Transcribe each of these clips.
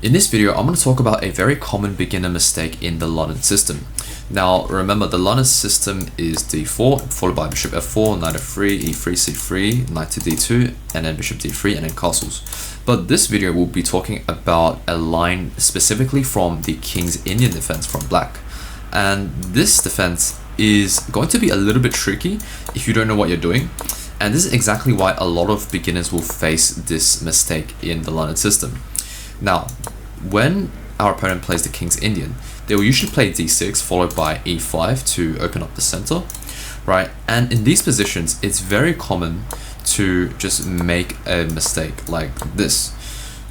In this video, I'm going to talk about a very common beginner mistake in the London system. Now, remember, the London system is d4, followed by bishop f4, knight f3, e3, c3, knight to d2, and then bishop d3, and then castles. But this video will be talking about a line specifically from the King's Indian defense from black. And this defense is going to be a little bit tricky if you don't know what you're doing. And this is exactly why a lot of beginners will face this mistake in the London system. Now, when our opponent plays the King's Indian, they will usually play d6 followed by e5 to open up the center, right? And in these positions, it's very common to just make a mistake like this.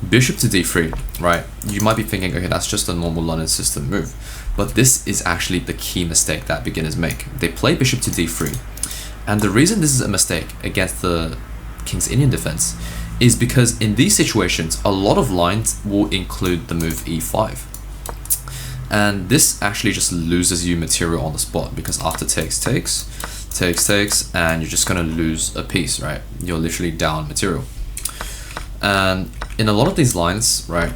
Bishop to d3, right? You might be thinking, okay, that's just a normal London system move. But this is actually the key mistake that beginners make. They play bishop to d3. And the reason this is a mistake against the King's Indian defense is because in these situations, a lot of lines will include the move e5. And this actually just loses you material on the spot, because after takes, and you're just gonna lose a piece, right? You're literally down material. And in a lot of these lines, right,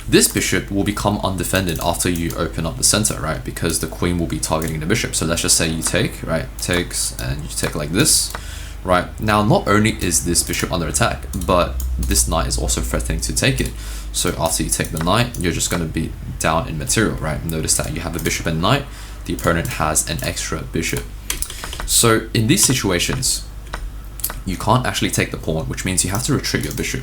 this bishop will become undefended after you open up the center, right? Because the queen will be targeting the bishop. So let's just say you take, right? Takes, and you take like this. Right, now not only is this bishop under attack, but this knight is also threatening to take it. So after you take the knight, you're just going to be down in material, right? Notice that you have a bishop and knight, the opponent has an extra bishop. So in these situations, you can't actually take the pawn, which means you have to retreat your bishop.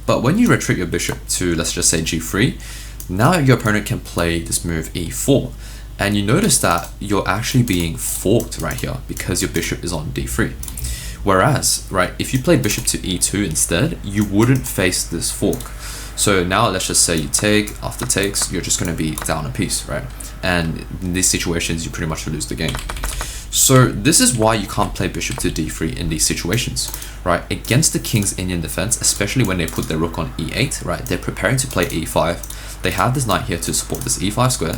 But when you retreat your bishop to, let's just say g3, now your opponent can play this move e4. And you notice that you're actually being forked right here because your bishop is on d3. Whereas, right, if you play bishop to e2 instead, you wouldn't face this fork. So now let's just say you take, after takes, you're just going to be down a piece, right? And in these situations, you pretty much lose the game. So this is why you can't play bishop to d3 in these situations, right? Against the King's Indian defense, especially when they put their rook on e8, right? They're preparing to play e5. They have this knight here to support this e5 square.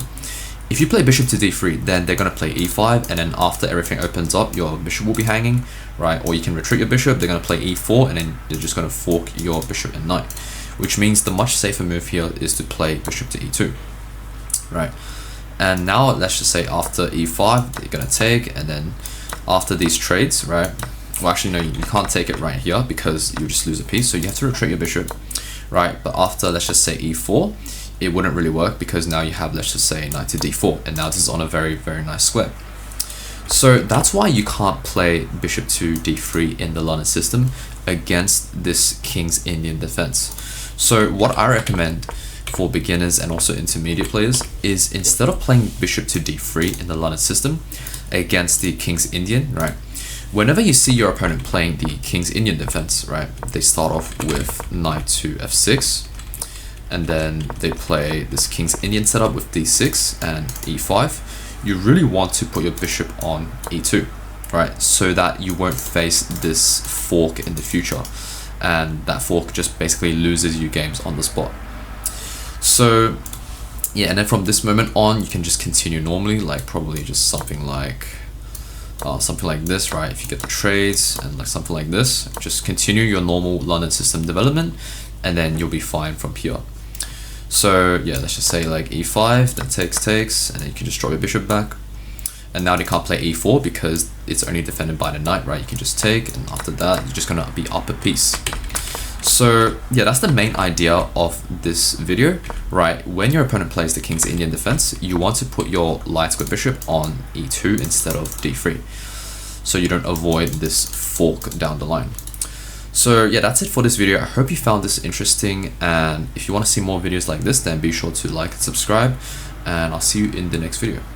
If you play bishop to d3, then they're going to play e5, and then after everything opens up, your bishop will be hanging, right? Or you can retreat your bishop, they're going to play e4, and then they're just going to fork your bishop and knight, which means the much safer move here is to play bishop to e2, right? And now let's just say after e5, they're going to take, and then after these trades, right? Well, actually, no, you can't take it right here because you just lose a piece, so you have to retreat your bishop, right? But after, let's just say e4, it wouldn't really work because now you have, let's just say, knight to d4, and now this is on a very, very nice square. So that's why you can't play bishop to d3 in the London system against this King's Indian defense. So what I recommend for beginners and also intermediate players is, instead of playing bishop to d3 in the London system against the King's Indian, right, whenever you see your opponent playing the King's Indian defense, right, they start off with knight to f6, and then they play this King's Indian setup with d6 and e5. You really want to put your bishop on e2, right? So that you won't face this fork in the future. And that fork just basically loses you games on the spot. So yeah, and then from this moment on, you can just continue normally, like probably just something like this, right? If you get the trades and like something like this, just continue your normal London system development, and then you'll be fine from here. So yeah, let's just say like e5, then takes, and then you can just draw your bishop back. And now they can't play e4 because it's only defended by the knight, right? You can just take, and after that, you're just gonna be up a piece. So yeah, that's the main idea of this video, right? When your opponent plays the King's Indian defense, you want to put your light square bishop on e2 instead of d3, so you don't avoid this fork down the line. So yeah, that's it for this video. I hope you found this interesting, and if you want to see more videos like this, then be sure to like and subscribe, and I'll see you in the next video.